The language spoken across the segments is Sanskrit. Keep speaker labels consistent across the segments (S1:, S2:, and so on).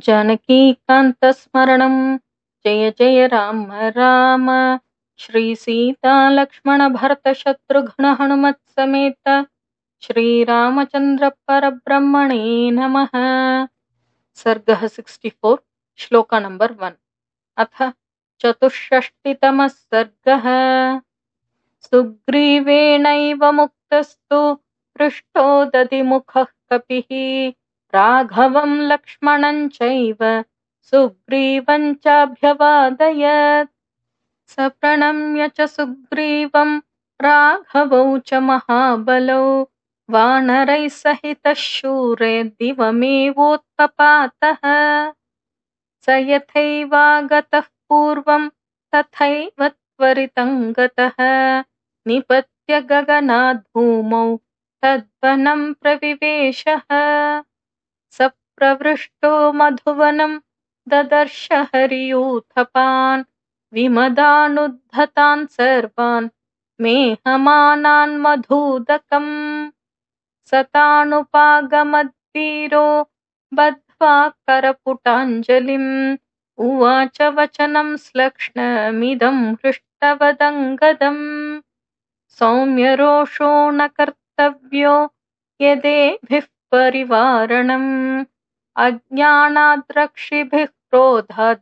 S1: जानकीकान्तस्मरणं जय जय राम राम। श्री सीता लक्ष्मण भरत शत्रुघ्न हनुमत् समेत श्रीरामचन्द्र परब्रह्मणे नमः। सर्गः 64 श्लोक नंबर 1। अथ चतुष्षष्टितमः सर्गः। सुग्रीवेणैव मुक्तस्तु पृष्ठो दधिमुखः कपिः राघवं लक्ष्मणं चैव सुग्रीवं चाभ्यवादयत्। स प्रणम्य च सुग्रीवं राघवौ च महाबलौ वानरैः सहितः शूरे दिवमेवोत्पपातः। स यथैवागतः पूर्वं तथैव त्वरितं गतः निपत्य गगनाद् भूमौ तद्वनं प्रविवेशः। स प्रवृष्टो मधुवनं ददर्श हरियूथपान् विमदानुद्धतान् सर्वान् मेहमानान् मधुदकम्। सतानुपागमद्वीरो बद्ध्वा करपुटाञ्जलिम् उवाच वचनं श्लक्ष्णमिदं हृष्टवदङ्गदम्। सौम्यरोषो न कर्तव्यो यदेभिः परिवारणम् अज्ञानाद्रक्षिभिः क्रोधाद्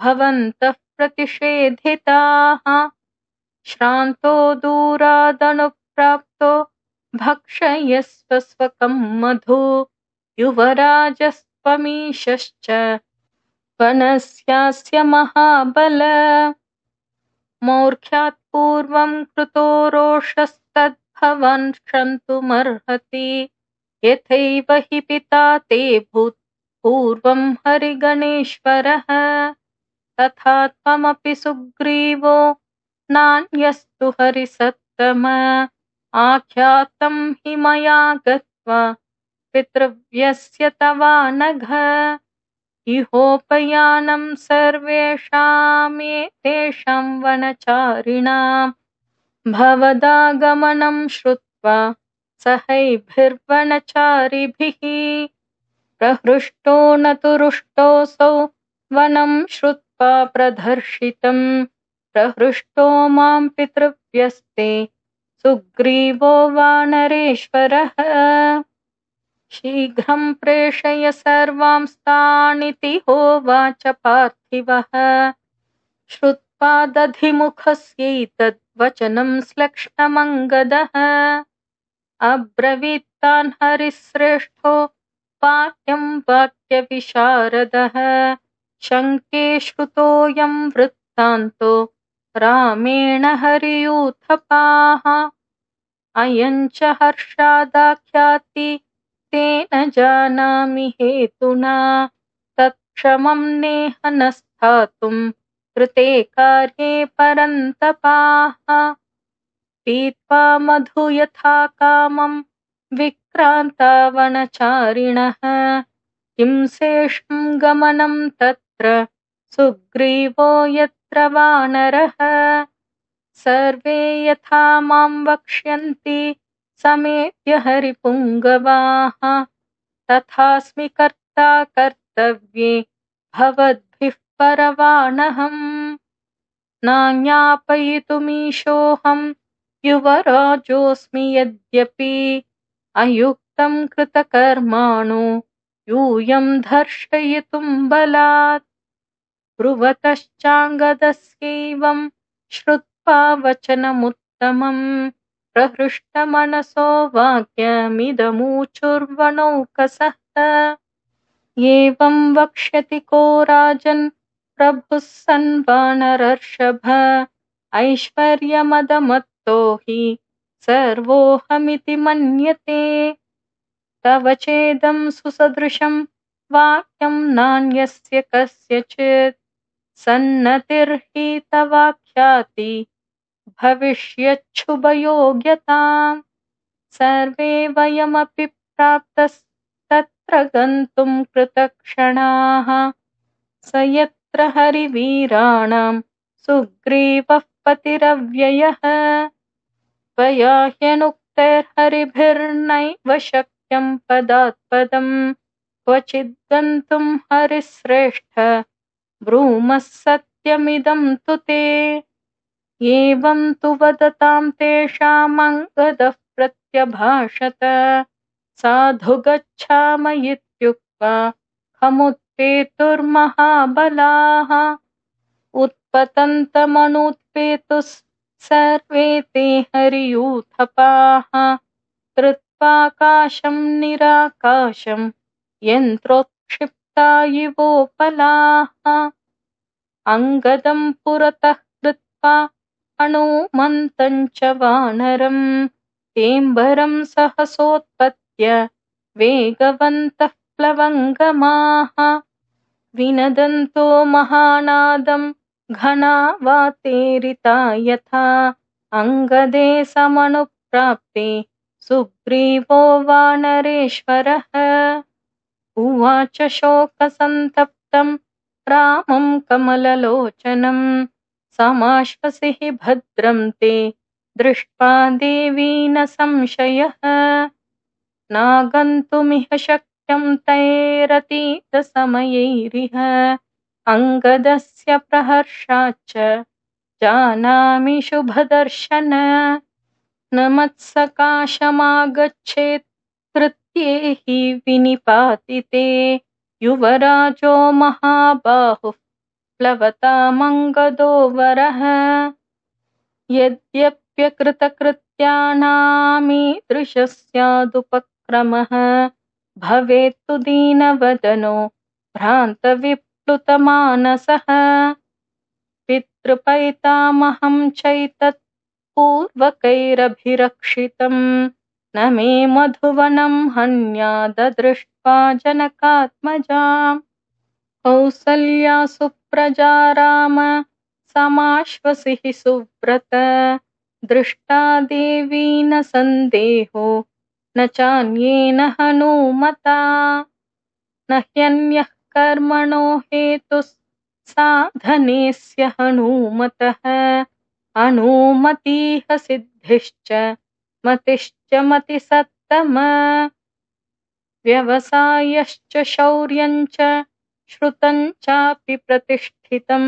S1: भवन्तः प्रतिषेधिताः। श्रान्तो दूरादनुप्राप्तो भक्षयस्व स्वकं मधु युवराजस्त्वमीशश्च वनस्यास्य महाबल। मौर्ख्यात् पूर्वं कृतो रोषस्तद्भवान् क्षन्तुमर्हति यथैव हि पिता ते भूत् पूर्वं हरिगणेश्वरः तथा त्वमपि सुग्रीवो नान्यस्तु हरिसत्तम आख्यातं हि मया गत्वा पितृव्यस्य तवानघ। इहोपयानं सर्वेषामेतेषां वनचारिणां भवदागमनं श्रुत्वा सहैभिर्वनचारिभिः प्रहृष्टो न तुरुष्टोऽसौ वनं श्रुत्वा प्रदर्शितं प्रहृष्टो मां पितृव्यस्ते सुग्रीवो वानरेश्वरः। शीघ्रं प्रेषय सर्वांस्तानिति होवाच पार्थिवः। श्रुत्वा दधिमुखस्यैतद्वचनं श्लक्ष्णमङ्गदः अब्रवीत्तान् हरिश्रेष्ठो वाक्यं वाक्यविशारदः। शङ्के श्रुतोऽयं वृत्तान्तो रामेण हरियूथपाः अयं च हर्षादाख्याति तेन जानामि हेतुना तत्क्षमं नेह न स्थातुं कृते कार्ये परन्तपाः। पीत्वा मधु यथा कामं विक्रान्ता वनचारिणः किं शेषं गमनं तत्र सुग्रीवो यत्र वानरः। सर्वे यथा मां वक्ष्यन्ति समेत्य हरिपुङ्गवाः तथास्मि कर्ता कर्तव्ये भवद्भिः परवानहम्। नाज्ञापयितुमीशोऽहं युवराजोऽस्मि यद्यपि अयुक्तं कृतकर्माणो यूयं दर्शयितुं बलात्। ब्रुवतश्चाङ्गदस्यैवं श्रुत्वा वचनमुत्तमं प्रहृष्टमनसो वाक्यमिदमूचुर्वणौकसः। एवं वक्ष्यति को राजन् प्रभुः सन् वानरर्षभ ऐश्वर्यमदमत्तो हि सर्वोऽहमिति मन्यते। तव चेदं सुसदृशं वाक्यं नान्यस्य कस्यचित् सन्नतिर्हि तवाख्याति भविष्यच्छुभयोग्यताम्। सर्वे वयमपि प्राप्तस्तत्र गन्तुं कृतक्षणाः स यत्र हरिवीराणां सुग्रीवः पतिरव्ययः। त्वया ह्यनुक्तैर्हरिभिर्नैव शक्यं पदात् पदम् क्वचिद्गन्तुं हरिश्रेष्ठ ब्रूमः सत्यमिदं तु ते। एवं तु वदतां तेषामङ्गदः प्रत्यभाषत। साधु गच्छाम इत्युक्त्वा खमुत्पेतुर्महाबलाः। उत्पतन्तमनुत्पेतुः सर्वे ते हरियूथपाः। कृत्वाकाशं निराकाशं यन्त्रोत्क्षिप्ता इवोपलाः। अङ्गदं पुरतः कृत्वा हनूमन्तं च वानरं तेम्बरं सहसोत्पत्य वेगवन्तः प्लवङ्गमाः। विनदन्तो महानादं घनावातेरिता यथा अङ्गदे समनुप्राप्ते सुग्रीवो वानरेश्वरः। उवाच शोकसन्तप्तं रामं कमललोचनं समाश्वसिः भद्रं ते दृष्ट्वा देवी न संशयः। नागन्तुमिह शक्यं तैरतीतसमयैरिह अङ्गदस्य प्रहर्षाच्च जानामि शुभदर्शन। न मत्सकाशमागच्छेत् कृत्ये हि विनिपातिते युवराजो महाबाहुः प्लवतामङ्गदो वरः। यद्यप्यकृतकृत्यानामीदृशः स्यादुपक्रमः भवेत्तु दीनवदनो भ्रान्तविप्लुतमानसः। पितृपैतामहं चैतत् पूर्वकैरभिरक्षितं न मे मधुवनं हन्याददृष्ट्वा जनकात्मजाम्। कौसल्या सुप्रजा राम समाश्वसिः सुव्रत दृष्टा देवी न सन्देहो न चान्येन हनूमता। न ह्यन्यः कर्मणो हेतुः साधनेस्य हनूमतः हनूमतीह सिद्धिश्च मतिश्च मतिसत्तम। व्यवसायश्च शौर्यञ्च श्रुतं चापि प्रतिष्ठितं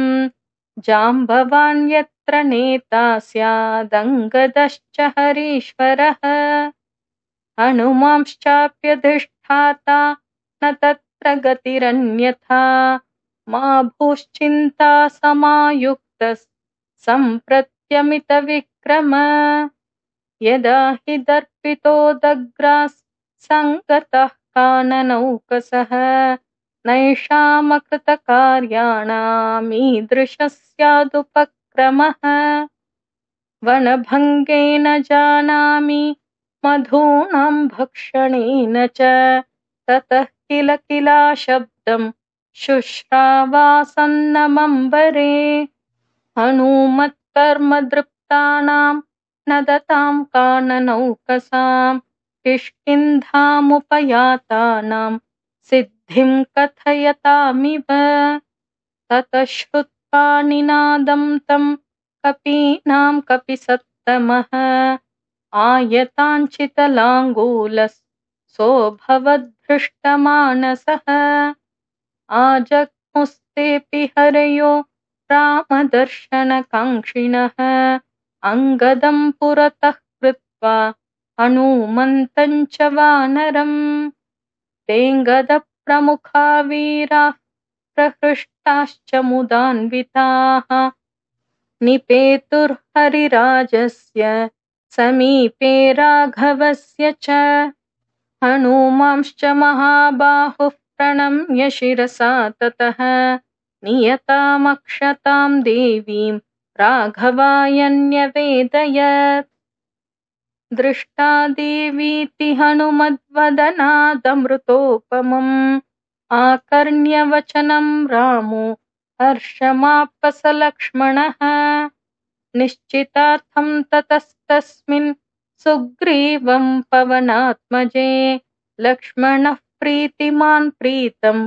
S1: जाम्बवान् यत्र नेता स्यादङ्गदश्च हरीश्वरः। हनुमांश्चाप्यधिष्ठाता न तत्र गतिरन्यथा मा भूश्चिन्ता समायुक्तः सम्प्रत्यमितविक्रम। यदा हि दर्पितोदग्रास् सङ्गतः काननौकसः नैषामकृतकार्याणामीदृशः स्यादुपक्रमः। वनभङ्गेन जानामि मधूनां भक्षणेन च ततः किल किला शब्दं शुश्रावासन्नमम्बरे। हनूमत्कर्मदृप्तानां नदतां काननौकसां किष्किन्धामुपयातानां सिद्धिं कथयतामिव। ततः श्रुत्वा निनादं तं कपीनां कपिसत्तमः आयताञ्चितलाङ्गूलसोऽभवद्धृष्टमानसः। आजग्मुस्तेऽपि हरयो रामदर्शनकाङ्क्षिणः अङ्गदं पुरतः कृत्वा हनूमन्तं च वानरम्। तेऽङ्गदप्रमुखा वीराः प्रहृष्टाश्च मुदान्विताः निपेतुर्हरिराजस्य समीपे राघवस्य च। हनूमांश्च महाबाहुः प्रणम्य शिरसा ततः नियतामक्षतां देवीं राघवाय न्यवेदयत्। दृष्टा देवीति हनुमद्वदनादमृतोपमम् आकर्ण्यवचनं रामो हर्षमापसलक्ष्मणः। निश्चितार्थं ततस्तस्मिन् सुग्रीवं पवनात्मजे लक्ष्मणः प्रीतिमान् प्रीतं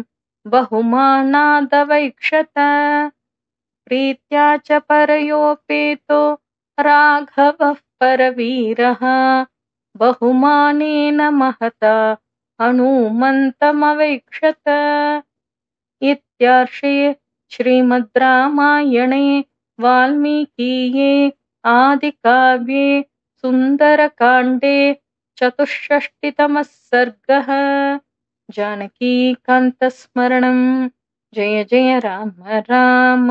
S1: बहुमानादवैक्षत। प्रीत्या च परयोपेतो राघवः परवीरः बहुमानेन महता हनूमन्तमवेक्षत। इत्यार्षे श्रीमद् रामायणे वाल्मीकीये आदिकाव्ये सुन्दरकाण्डे 64तमः सर्गः। जानकीकान्तस्मरणम्। जय जय राम राम।